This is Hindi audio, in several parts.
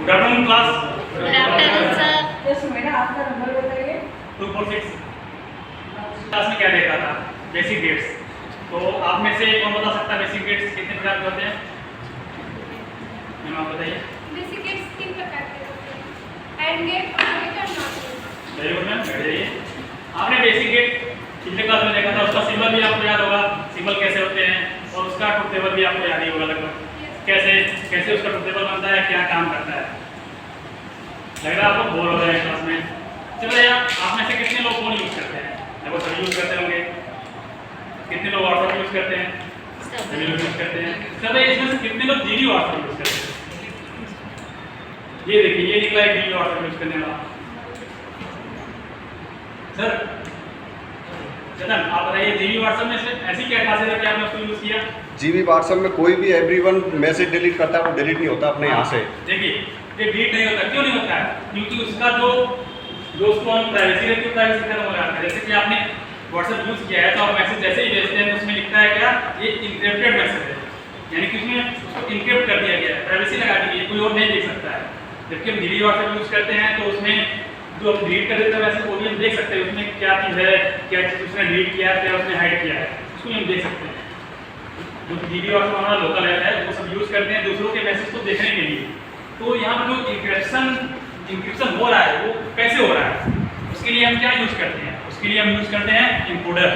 Good afternoon class. Good afternoon sir. Just madam आपका नंबर बताइए। 246 क्लास में क्या देखा था? Basic gates. तो आप में से कौन बता सकता है बेसिक गेट्स कितने प्रकार के होते हैं? मैम आप बताइए। बेसिक गेट्स 3 प्रकार के होते हैं, एंड गेट, और गेट और not gate. Very good ma'am, बैठ जाइए। आपने बेसिक गेट पिछले क्लास में देखा था, उसका सिंबल भी आपको याद होगा, सिंबल कैसे होते हैं, और उसका ट्रुथ टेबल भी आपको याद ही होगा लगभग। कैसे कैसे उसका ट्रुथ टेबल बनता है, क्या काम करता है। लग रहा है आपको बोर हो रहा है क्लास में। चलो यार, आप में से कितने लोग फोन यूज करते हैं? लगभग सभी यूज करते होंगे। कितने लोग व्हाट्सएप यूज करते हैं? सभी लोग यूज करते हैं। सब इसमें से कितने लोग जीबी व्हाट्सएप यूज करते हैं? ये देखिए, ये निकला है जीबी व्हाट्सएप यूज करने वाला। सर चंदन, आप बताइए, जीबी व्हाट्सएप में से ऐसी क्या खासियत है कि आपने उसको यूज किया? जीबी व्हाट्सएप में कोई भी एवरीवन मैसेज डिलीट करता है, वो डिलीट नहीं होता अपने यहाँ से। देखिए, ये डिलीट नहीं होता। क्यों नहीं होता है? क्योंकि उसका जो उसको हम प्राइवेसी रहती है, प्राइवेसी खत्म हो जाता है। जैसे कि आपने व्हाट्सएप यूज किया है, तो आप मैसेज जैसे ही भेजते हैं तो उसमें लिखता है क्या, ये इंक्रिप्टेड मैसेज है, यानी कि उसमें उसको इंक्रिप्ट कर दिया गया है, प्राइवेसी लगा दी है, कोई और नहीं देख सकता है। जबकि हम जीबी व्हाट्सएप यूज करते हैं तो उसमें जो हम डिलीट कर देते हैं मैसेज, वो भी हम देख सकते हैं उसमें क्या चीज़ है, क्या चीज़ उसने डिलीट किया है, क्या उसने हाइड किया है, उसको भी हम देख सकते हैं। जो जीबी व्हाट्सएप हमारा लोकल ऐप है, वो सब यूज करते हैं दूसरों के मैसेज को देखने के लिए। तो यहाँ पर जो इंक्रिप्शन हो रहा है, वो कैसे हो रहा है, उसके लिए हम क्या यूज करते हैं? उसके लिए हम यूज करते हैं इनकोडर।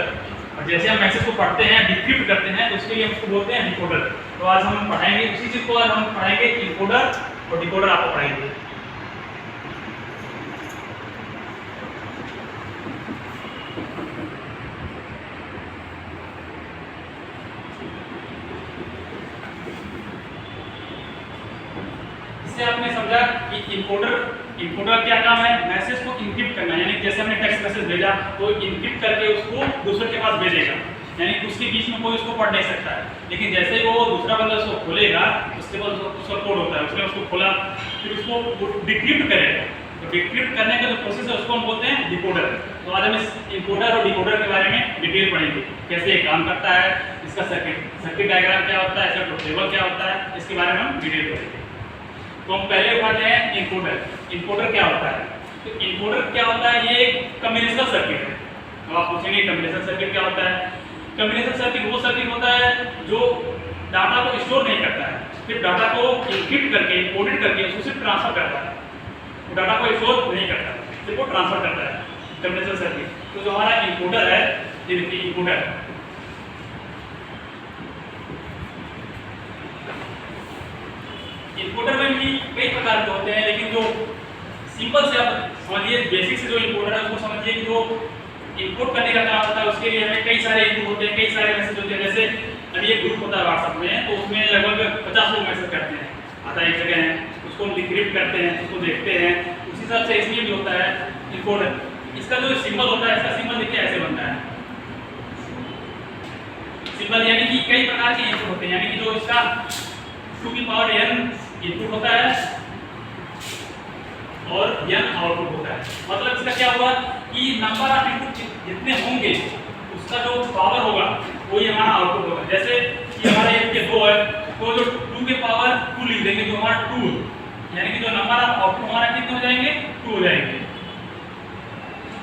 और जैसे हम मैसेज को पढ़ते हैं, डिक्रिप्ट करते हैं, तो उसके लिए हम उसको बोलते हैं डिकोडर। तो आज हम पढ़ाएंगे उसी चीज को, आज हम पढ़ाएंगे इनकोडर और डिकोडर आपको पढ़ाएंगे। इससे आपने समझा कि इनकोडर क्या काम है? मैसेज को इनक्रिप्ट करना, यानी जैसे हमने टेक्स्ट मैसेज भेजा तो इनक्रिप्ट करके उसको दूसरे के पास भेजेगा, यानी उसके बीच में कोई उसको पढ़ नहीं सकता है। लेकिन जैसे ही वो दूसरा बंदा उसको खोलेगा, उसके बाद उसका कोड होता है, उसने उसको खोला, फिर उसको डिक्रिप्ट करेगा। तो डिक्रिप्ट करने का जो प्रोसेस है उसको हम बोलते हैं डिकोडर। तो आज हम इस इनकोडर और डिकोडर के बारे में डिटेल पढ़ेंगे, कैसे ये काम करता है, इसका सर्किट डायग्राम क्या होता है, इसका ट्रुथ टेबल क्या होता है, इसके बारे में हम डिटेल पढ़ेंगे। तो हम पहले उठाते हैं इनकोडर। इनकोडर क्या होता है? तो इनकोडर क्या होता है? ये एक कम्बिनेशनल सर्किट है। तो आप पूछेंगे कम्बिनेशनल सर्किट क्या होता है? कम्बिनेशनल सर्किट वो सर्किट होता है जो डाटा को स्टोर नहीं करता है, सिर्फ डाटा को इनक्रिप्ट करके, कोडेड करके उसको सिर्फ ट्रांसफर करता है। वो डाटा को स्टोर नहीं करता, सिर्फ वो ट्रांसफर करता है, कम्बिनेशनल सर्किट। तो जो हमारा इनकोडर है, ये देखिए इनकोडर। इनकोडर में भी कई प्रकार के होते हैं, लेकिन जो सिंपल से आप समझिए, बेसिक से जो इनकोडर है उसको समझिए कि जो इनपुट करने का काम होता है, उसके लिए हमें कई सारे इनपुट होते हैं, कई सारे मैसेज होते हैं। जैसे अभी एक ग्रुप होता है व्हाट्सएप में, तो उसमें लगभग 50 लोग मैसेज करते हैं, आता एक जगह है, उसको हम डिक्रिप्ट करते हैं, उसको देखते हैं। उसी हिसाब से इसमें भी होता है इनकोडर। इसका जो सिंबल होता है, इसका सिंबल देखिए ऐसे बनता है। सिंबल यानी कि कई प्रकार के इनपुट होते हैं, यानी कि जो इसका 2 की पावर n इनपुट होता है और n आउटपुट होता है। मतलब इसका क्या हुआ कि नंबर ऑफ इनपुट जितने होंगे उसका जो पावर होगा वही हमारा आउटपुट होगा। जैसे कि हमारे ये 2 है, तो जो 2 के पावर 2 लिख देंगे, जो हमारा 2, यानी कि जो नंबर ऑफ आउटपुट हमारा कितने हो जाएंगे? 2 हो जाएंगे।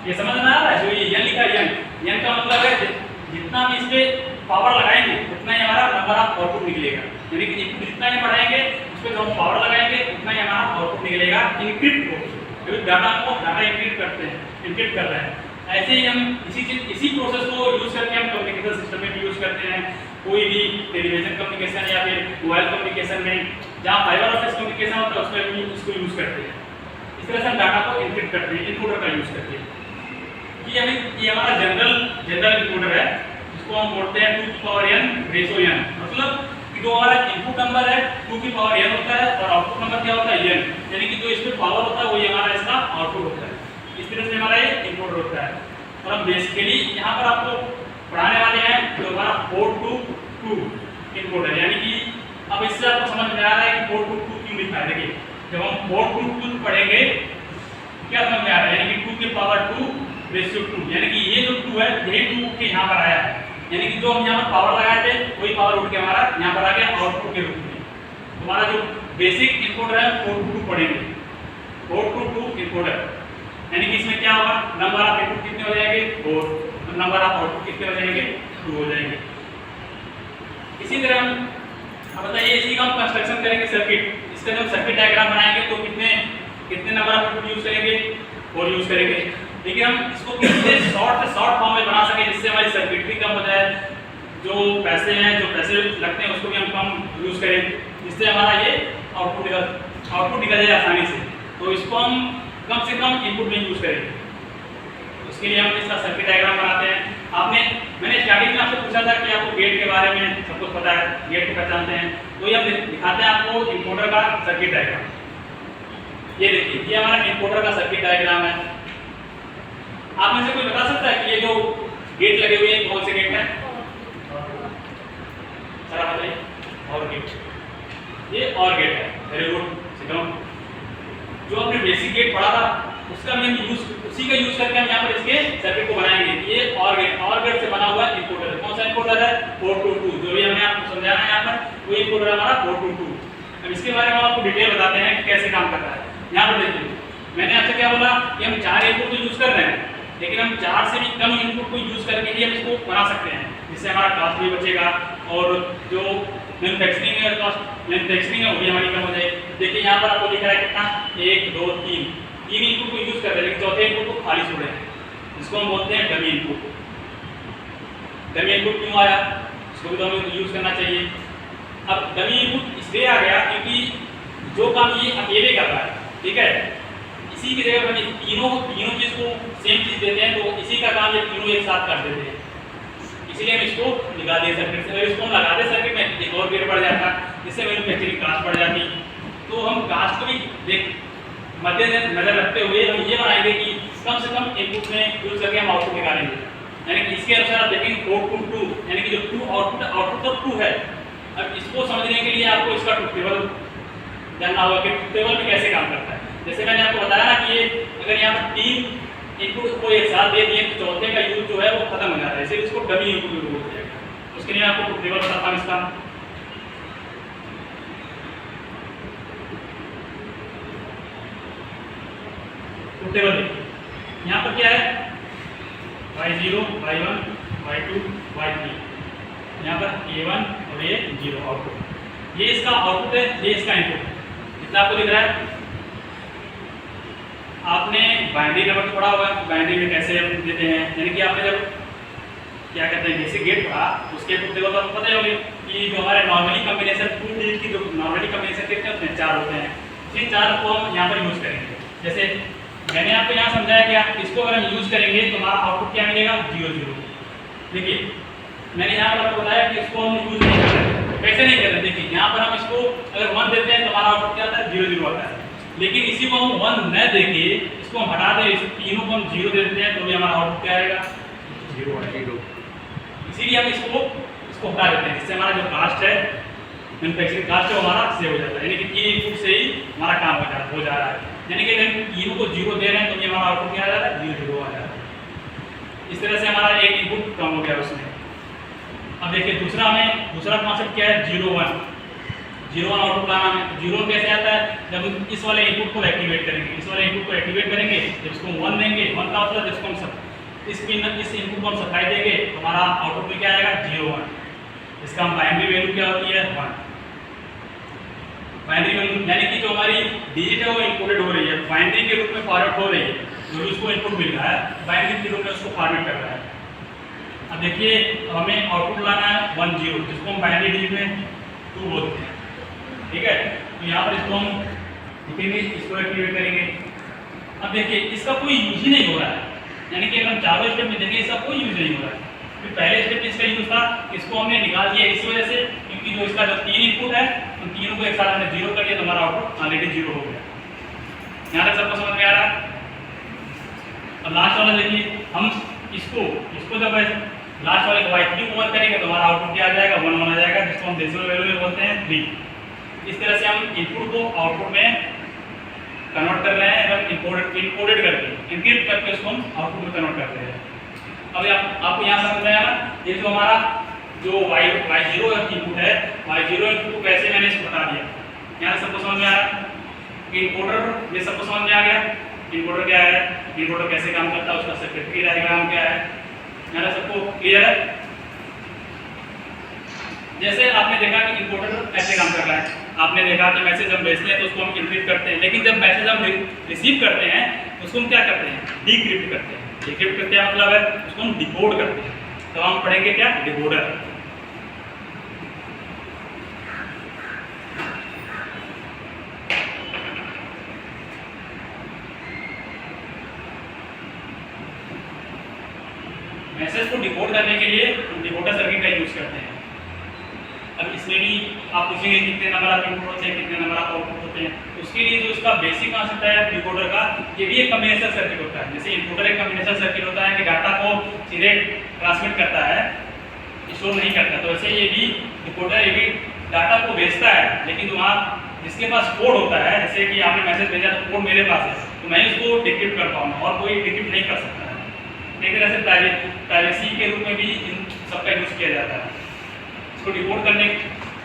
ये समझ में आ रहा है? जो ये n लिखा है, n का मतलब है जितना हम इस पे पावर लगाएंगे उतना ही हमारा नंबर ऑफ आउटपुट निकलेगा। यानी कि जितना ही बढ़ाएंगे उस पर जो हम पावर लगाएंगे उतना ही हमारा आउटपुट निकलेगा इनक्रिप्ट हो, क्योंकि डाटा इनक्रिप्ट करते हैं, इनक्रिप्ट कर रहे हैं। ऐसे ही हम इसी प्रोसेस को यूज करके हम कम्युनिकेशन सिस्टम में भी यूज करते हैं। कोई भी टेलीविजन कम्युनिकेशन या फिर मोबाइल कम्युनिकेशन में जहाँ फाइबर ऑप्टिक कम्युनिकेशन होता है उसमें भी इसको यूज करते हैं। इस तरह से हम डाटा को इनक्रिप्ट करते हैं, इनकोडर का यूज करते हैं। ये हमारा जनरल इनकोडर है, इसको हम बोलते हैं 2 की पावर n रेशो n। मतलब कि जो हमारा इनपुट नंबर है 2 की पावर n होता है और आउटपुट नंबर क्या होता है n, यानी कि जो इसमें पावर होता है वही हमारा इसका आउटपुट होता है। इस तरह से हमारा ये इनकोडर होता है। और हम बेसिकली यहाँ पर आपको पढ़ाने वाले हैं जो हमारा 4 to 2 इनकोडर, यानी कि अब इससे आपको समझ में आ रहा है कि 4 to 2 क्यों लिखा है। देखिए, जब हम 4 to 2 पढ़ेंगे क्या समझ में आ रहा है, यानी कि 2 की पावर 2 रेशियो 2, यानी कि ये जो 2 है यही 2 के यहाँ पर आया है, यानी कि जो हम यहाँ पर पावर लगाए थे वही पावर उठ के हमारा यहाँ पर आ गया आउटपुट के रूप में। तुम्हारा जो बेसिक इनपुट है 4 to 2 पढ़ेंगे, 4 to 2 इनपुट है, यानी कि इसमें क्या होगा, नंबर ऑफ इनपुट कितने हो जाएंगे 4, नंबर ऑफ आउटपुट कितने हो जाएंगे 2 हो जाएंगे। इसी तरह हम अब बताइए इसी का हम कंस्ट्रक्शन करेंगे सर्किट, इसका जब सर्किट डायग्राम बनाएंगे तो कितने नंबर ऑफ इनपुट यूज करेंगे 4 यूज करेंगे, लेकिन हम इसको कितने शॉर्ट से शॉर्ट फॉर्म में बना सके जिससे हमारी सर्किट भी कम हो जाए, जो पैसे लगते हैं उसको भी हम कम यूज करें, जिससे हमारा ये आउटपुट निकल जाए आसानी से। तो इसको हम कम से कम इनपुट में यूज करेंगे, उसके लिए हम इसका सर्किट डायग्राम बनाते हैं। मैंने स्टार्टिंग में आपसे पूछा था कि आपको गेट के बारे में सब कुछ पता है, गेट को पहचानते हैं, तो ये हम दिखाते हैं आपको इनकोडर का सर्किट डायग्राम। ये देखिए, ये हमारा इनकोडर का सर्किट डायग्राम है। आप में से कोई बता सकता है कि ये जो गेट लगे हुए हैं कौन से गेट हैं? सर आप बताइए। और गेट, ये और गेट है, वेरी गुड, सिखाओ। जो आपने बेसिक गेट पढ़ा था उसका भी हम उसी का यूज करके हम यहाँ पर इसके सर्किट को बनाएंगे। ये और गेट से बना हुआ इनकोडर है। कौन सा इनकोडर है? 4 to 2, जो भी हमने आपको समझाया है यहाँ पर वो इनकोडर हमारा 4 to 2। अब इसके बारे में आपको डिटेल बताते हैं कि कैसे काम करता है। यहाँ पर देखिए, मैंने आपसे क्या बोला कि हम 4 इनपुट तो यूज कर रहे हैं, लेकिन हम 4 से भी कम इनपुट को यूज करके ही हम इसको बना सकते हैं, जिससे हमारा कॉस्ट भी बचेगा और जो मैन्युफैक्चरिंग है वो भी हमारी कम हो जाएगी। देखिए यहाँ पर आपको दिख रहा है कितना, 1 2 3 इनपुट को यूज कर रहे हैं, लेकिन चौथे इनपुट को खाली छोड़ रहे हैं, जिसको हम बोलते हैं डमी इनपुट। डमी इनपुट क्यों आया, इसको भी तो हमें यूज करना चाहिए। अब डमी इनपुट इसलिए आ गया क्योंकि जो काम ये अकेले कर रहा है, ठीक है, इसी की जगह हम तीनों चीज को सेम चीज देते हैं, तो इसी का काम ये तीनों एक साथ कर देते हैं, इसलिए हम इसको निकाल दिए सर्किट से। अगर इसको हम लगा दे सर्किट में एक और गेट बढ़ जाता, जिससे मैन्युफैक्चरिंग कास्ट बढ़ जाती। तो हम कास्ट को भी मद्देनजर रखते हुए हम ये बनाएंगे कि कम से कम इनपुट में यूज करके हम आउटपुट निकालेंगे, यानी कि इसके अनुसार आप देखेंगे 4 to 2, यानी कि जो 2 आउटपुट तो 2 है। अब इसको समझने के लिए आपको इसका ट्रुथ टेबल जानना होगा कि ट्रुथ टेबल में कैसे काम करता है। जैसे मैंने आपको बताया ना कि ये अगर यहाँ पर 3 इनपुट को एक साथ दे दिए तो चौथे का यूज जो है वो खत्म हो जाता है, इसलिए इसको डमी इनपुट बोलते हैं। उसके लिए आपको ट्रुथ टेबल बताता हूँ इसका। टेबल देखिए, यहाँ पर क्या है, y0 y1 y2 y3, यहाँ पर a1 और a0 आउटपुट, ये इसका आउटपुट है, ये इसका इनपुट। कितना आपको दिख रहा है? आपने बाइनरी नंबर पढ़ा होगा, बाइनरी में कैसे हम देते हैं, यानी कि आपने जब क्या कहते हैं जैसे गेट पढ़ा उसके ट्रुथ टेबल तो आपको पता ही होगी कि जो हमारे नॉर्मली कॉम्बिनेशन 2 डिजिट की जो नॉर्मली कॉम्बिनेशन कितने होते हैं, 4 होते हैं। इसी 4 को हम यहाँ पर यूज करेंगे। जैसे मैंने आपको यहाँ समझाया क्या, इसको अगर हम यूज करेंगे तो हमारा आउटपुट क्या मिलेगा 0 0। देखिए मैंने यहाँ पर आपको बताया कि इसको हम यूज नहीं कर रहे, कैसे नहीं कर रहे। देखिए यहाँ पर हम इसको अगर 1 देते हैं तो हमारा आउटपुट क्या आता है 0 0 आता है, लेकिन इसी को हम 1 न देके इसको हम हटा दें, इस तीनों को हम 0 दे देते हैं तो भी हमारा आउटपुट क्या आएगा 0 आएगा। इसीलिए हम इसको हटा देते हैं, जिससे हमारा जो कास्ट है मैन्युफैक्चरिंग कास्ट है वो हमारा सेव हो जाता है, यानी कि 3 इनपुट से ही हमारा काम हो जा रहा है। यानी कि अगर तीनों को 0 दे रहे हैं तो ये हमारा आउटपुट क्या आ जा रहा है 0 0 आ जा रहा है। इस तरह से हमारा एक इनपुट कम हो गया उसमें। अब देखिए दूसरा कॉन्सेप्ट क्या है, 0 1 आउटपुट लाना है। 0 कैसे आता है, जब हम इस वाले इनपुट को एक्टिवेट करेंगे, इस वाले इनपुट को एक्टिवेट करेंगे, जब इसको 1 देंगे, 1 का मतलब जिसको हम इस इनपुट को हम सप्लाई देंगे हमारा आउटपुट में क्या आएगा 0 1। इसका हम बाइनरी वैल्यू क्या होती है 1। बाइनरी वैल्यू यानी कि जो हमारी डिजिट है वो इनकोडेड हो रही है, बाइनरी के रूप में फॉरवर्ड हो रही है, जो उसको इनपुट मिल रहा है बाइनरी के रूप में उसको फॉरवर्ड कर रहा है। अब देखिए हमें आउटपुट लाना है 1 0, जिसको हम बाइनरी डिजिट में 2 बोलते हैं, ठीक है। तो यहाँ पर इसको हम लिखेंगे, इसको एक्टिवेट करेंगे। अब देखिए इसका कोई यूज ही नहीं हो रहा है, यानी कि अगर हम चारों स्टेप में देखें इसका कोई यूज नहीं हो रहा है। फिर पहले स्टेप में इसका यूज था, इसको हमने निकाल दिया इस वजह से क्योंकि जो इसका जो 3 इनपुट है उन तीनों को एक साथ हमने 0 कर दिया तो हमारा आउटपुट ऑलरेडी 0 हो गया। यहाँ तक सबको समझ में आ रहा है। अब लास्ट वाला देखिए, हम इसको जब लास्ट वाले को y3 को 1 करेंगे तो हमारा आउटपुट क्या आ जाएगा 1 1 आ जाएगा, जिसको हम डेसिमल वैल्यू में बोलते हैं 3। इस तरह से हम इनपुट को आउटपुट में कन्वर्ट कर रहे हैं, मतलब इनकोडेड करके इनक्रिप्ट करके उसको हम आउटपुट में कन्वर्ट करते हैं। अब आपको यहाँ समझ में आया ना, ये जो हमारा जो y0 इनपुट है, y0 इनपुट को कैसे मैंने इसको बता दिया। यहाँ सबको समझ में आ रहा है। इनकोडर ये सबको समझ में आ गया। इनकोडर क्या है, इनकोडर कैसे काम करता है, उसका सर्किटरी डायग्राम क्या है, यहाँ सबको क्लियर है। जैसे आपने देखा कि इनकोडर ऐसे काम कर रहा है, आपने देखा कि मैसेज हम भेजते हैं तो उसको हम इनक्रिप्ट करते हैं, लेकिन जब मैसेज हम रिसीव करते हैं तो उसको हम क्या करते हैं, डिक्रिप्ट करते हैं। डिक्रिप्ट का क्या मतलब है, उसको हम डिकोड करते हैं। तो हम पढ़ेंगे क्या, डिकोडर। मैसेज को डिकोड करने के लिए हम डिकोडर सर्किट का यूज करते हैं। अब इसमें भी आप पूछेंगे कितने नंबर ऑफ इनपुट होते हैं, कितने नंबर ऑफ आउटपुट होते हैं। उसके लिए जो इसका बेसिक कॉन्सेप्ट है डिकोडर का, ये भी एक कम्बिनेशन सर्किट होता है। जैसे इनपुटर एक कम्बिनेशन सर्किट होता है कि डाटा को सीधे ट्रांसमिट करता है, स्टोर नहीं करता, तो वैसे ये भी डिकोडर ये भी डाटा को भेजता है, लेकिन जो वहाँ जिसके पास कोड होता है, जैसे कि आपने मैसेज भेजा तो कोड मेरे पास है, तो मैं इसको डिक्रिप्ट कर पाऊंगा और कोई डिक्रिप्ट नहीं कर सकता है। एक तरह से प्राइवेसी के रूप में भी इन सबका यूज किया जाता है। इसको डिकोड करने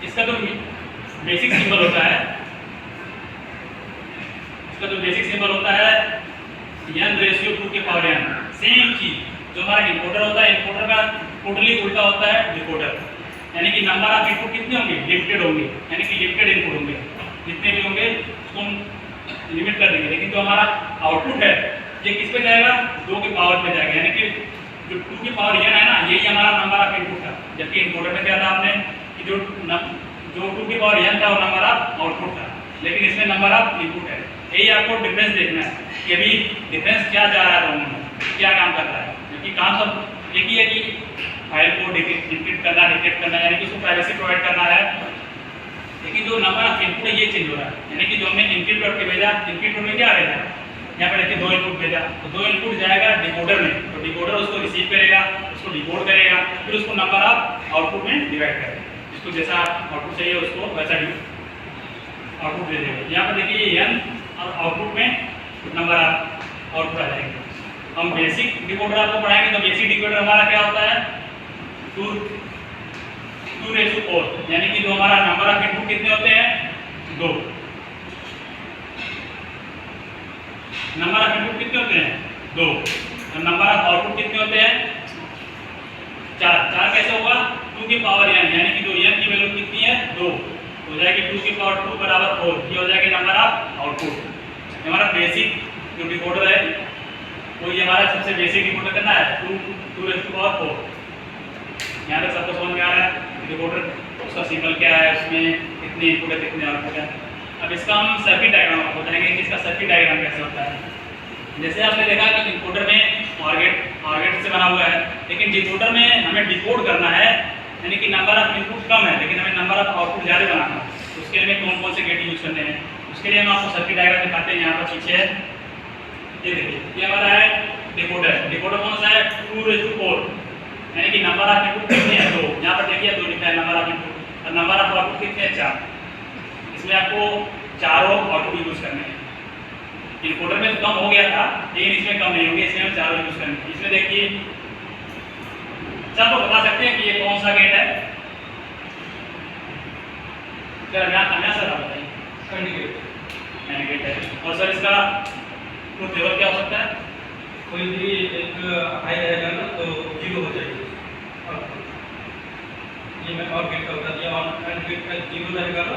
इसका जो बेसिक सिंबल होता है, इसका जो बेसिक सिंबल होता है n/2 सेम चीज जो हमारा डिकोडर होता है, इनकोडर का टोटली उल्टा होता है डिकोडर। यानी कि नंबर ऑफ इनपुट कितने होंगे, लिमिटेड होंगे, यानी कि लिमिटेड इनपुट होंगे, जितने भी होंगे उसको हम लिमिट कर देंगे। लेकिन जो हमारा आउटपुट है ये किस पे जाएगा, 2 की पावर पे जाएगा, यानी कि जो 2 की पावर n है ना, यही हमारा नंबर ऑफ इनपुट था। जबकि इनकोडर में क्या था आपने कि जो 2 की पावर n था वो नंबर ऑफ आउटपुट था, लेकिन इसमें नंबर ऑफ इनपुट है। यही आपको डिफरेंस देखना है कि अभी डिफरेंस क्या जा रहा है दोनों में, क्या काम कर रहा है। क्योंकि काम सब एक ही है कि फाइल को डिक्रिप्ट करना, डिक्रिप्ट करना, यानी कि उसको प्राइवेसी प्रोवाइड करना है। लेकिन जो नंबर ऑफ इनपुट है ये चेंज हो रहा है, यानी कि जो हमने इनक्रिप्ट करके भेजा, इनक्रिप्ट में क्या भेजा, यहाँ पर देखिए 2 इनपुट भेजा, तो 2 इनपुट जाएगा डिकोडर में, तो डिकोडर उसको रिसीव करेगा, उसको डिकोड करेगा, फिर उसको नंबर ऑफ आउटपुट में डिवाइड करेगा। जिसको जैसा आउटपुट चाहिए उसको वैसा आउटपुट दे देगा। यहाँ पर देखिए n और आउटपुट में नंबर ऑफ आउटपुट आ जाएंगे। हम बेसिक डिकोडर आपको पढ़ाएंगे, तो बेसिक डिकोडर हमारा क्या होता है, 2/4, यानी कि जो हमारा नंबर ऑफ इनपुट कितने होते हैं, 2। नंबर ऑफ इनपुट कितने होते हैं, 2, और नंबर ऑफ आउटपुट कितने होते हैं, 4 कैसे होगा, 2 की पावर n, यानी कि जो n की वैल्यू कितनी है, 2 हो जाएगी, 2 की पावर 2 बराबर 4, ये हो जाएगी नंबर ऑफ आउटपुट। हमारा बेसिक जो डिकोडर है वो ये हमारा सबसे बेसिक डिकोडर करना है, 2/4। यहाँ तक सबको समझ में आ रहा है डिकोडर उसका सिंबल क्या है, उसमें कितने इनपुट है, कितने आउटपुट है। अब इसका हम सर्किट डायग्राम आपको बताएंगे कि इसका सर्किट डायग्राम कैसे होता है। जैसे आपने देखा कि इनकोडर में OR गेट से बना हुआ है, लेकिन डिकोडर में हमें डिकोड करना है, यानी कि नंबर ऑफ इनपुट कम है लेकिन हमें नंबर ऑफ आउटपुट ज़्यादा बनाना है। तो उसके लिए कौन कौन से गेट यूज करने हैं, उसके लिए हम आपको सर्किट डायग्राम दिखाते हैं। यहाँ पर पीछे है, ये देखिए, ये हमारा है डिकोडर। डिकोडर कौन सा है, 2/4, यानी कि नंबर ऑफ इनपुट कितने हैं, 2। यहाँ पर देखिए 2 लिखा है नंबर ऑफ इनपुट, और नंबर ऑफ आउटपुट कितने हैं, 4। इसमें आपको चारों आउटपुट यूज करने हैं। इनकोडर में तो कम हो गया था, लेकिन इसमें कम नहीं होंगे, इसमें हम चारों यूज करने हैं। इसमें देखिए सब तो बता सकते हैं कि ये कौन सा गेट है, सर अन्य सर आप बताइए, गेट है। और सर इसका ट्रुथ टेबल क्या हो सकता है, कोई भी एक हाई रहेगा ना तो 0 हो जाएगी। ये मैं और गेट का बता दिया, और गेट का 0 रहेगा ना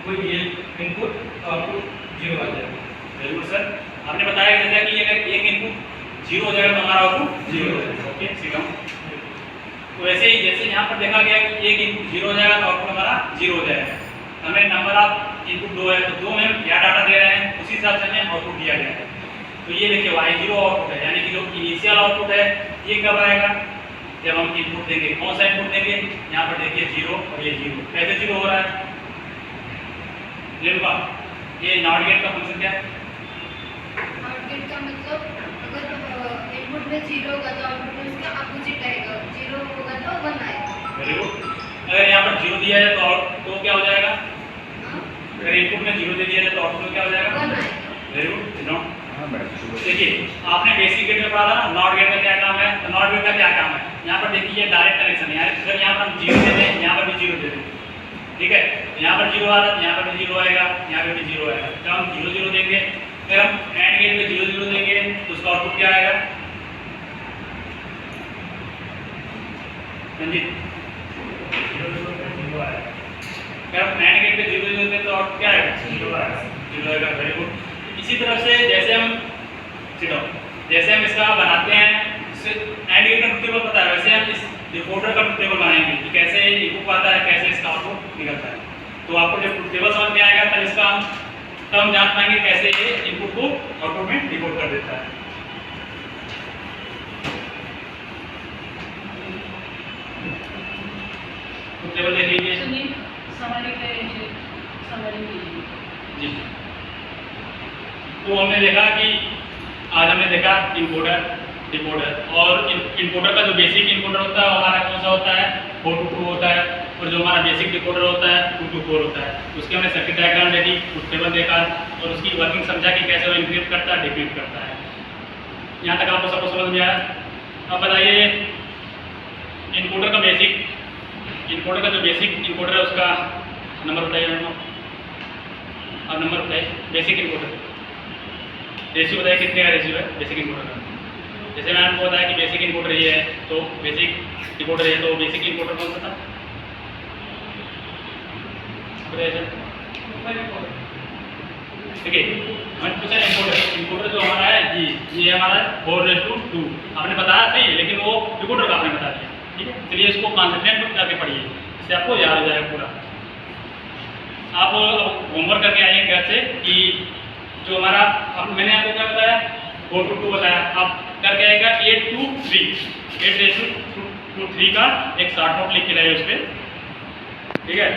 कोई भी एक इनपुट आउटपुट 0 आ जाएगा। बिल्कुल सर, आपने बताया जैसा कि अगर एक इनपुट 0 हो जाएगा तो हमारा आउटपुट 0 हो जाएगा। ओके, सीधा। तो वैसे ही जैसे यहाँ पर देखा गया कि एक इनपुट 0 हो जाएगा तो आउटपुट हमारा 0 हो जाएगा। हमें नंबर ऑफ इनपुट 2 है, तो 2 में हम क्या डाटा दे रहे हैं उसी हिसाब से हमें आउटपुट दिया गया है। तो ये देखिए y0 आउटपुट है, यानी कि जो इनिशियल आउटपुट है ये कब आएगा, जब हम इनपुट देंगे। कौन सा इनपुट देंगे, यहाँ पर देखिए 0 और ये 0। कैसे 0 हो रहा है, ये नॉट गेट का फंक्शन क्या है, नॉट गेट का मतलब अगर इनपुट में 0 होगा तो आउटपुट में उसका अपोजिट आएगा, 0 होगा तो 1 आएगा। Very good. अगर यहाँ पर 0 दिया जाए तो क्या हो जाएगा, अगर इनपुट में 0 दे दिया जाए तो आउटपुट में क्या हो जाएगा, 1 आएगा। Very good. देखिए आपने बेसिक गेट में पढ़ा था ना, नॉट गेट का क्या काम है, तो नॉट गेट का क्या काम है, यहाँ पर देखिए डायरेक्ट कनेक्शन है। अगर यहाँ पर हम 0 दे दें, यहाँ पर भी 0 दे दें, ठीक है, यहाँ पर 0 आ रहा है, यहाँ पर भी 0 आएगा, यहाँ पे भी 0 आएगा। जब हम 0 0 देंगे, फिर हम एंड गेट में 0 0 देंगे तो उसका आउटपुट क्या आएगा? रंजीत 0 0 पे 0 आएगा। फिर हम एंड गेट पे 0 0 दें तो आउटपुट क्या आएगा? 0 आएगा, 0 आएगा। Very good. इसी तरह से जैसे हम इसका बनाते हैं, एंड गेट का ट्रुथ टेबल पता है, वैसे हम इस डिकोडर का ट्रुथ टेबल बनाएंगे कि कैसे इनपुट आता है, कैसे इसका आउटपुट निकलता है। तो आपको जब ट्रुथ टेबल समझ में आएगा तब हम जान पाएंगे कैसे ये इनपुट को आउटपुट में डिकोड कर देता है। ट्रुथ टेबल देख लीजिए जी। तो हमने देखा कि आज हमने देखा इनकोडर, डिकोडर, और इनकोडर का जो बेसिक इनकोडर होता है वो हमारा कौन सा होता है? 4 to 2 होता है, और जो हमारा बेसिक डिकोडर होता है 2 to 4 होता है। उसके हमने सर्किट डायग्राम देखी, ट्रुथ टेबल देखा और उसकी वर्किंग समझा कि कैसे वो इंक्रिप्ट करता है, डिक्रिप्ट करता है। यहाँ तक आपको सबको समझ में आया? अब बताइए इनकोडर का बेसिक, इनकोडर का जो बेसिक इनकोडर है उसका नंबर बताइए मैम। अब नंबर बताइए बेसिक इनकोडर, रेशियो बताइए कितने का रेशियो है बेसिक इनकोडर का। जैसे मैंने आपको बताया कि बेसिक इनकोडर ये है, तो बेसिक डिकोडर है, तो बेसिक इनकोडर कौन सा था? ठीक है, हमने पूछा इनकोडर जो हमारा है ये हमारा 4:2। आपने बताया सही, लेकिन वो डिकोडर का आपने बता दिया। ठीक है, चलिए इसको कॉन्सेंट्रेट करके पढ़िए, इससे आपको याद हो जाएगा पूरा। आप होमवर्क करके आइए घर से कि जो हमारा, अब मैंने आपको क्या बताया? 4 to 2 बताया। आप करके आएगा 8 to 3, 8:3 का एक शॉर्ट नोट लिख के लाइए उस पर। ठीक है,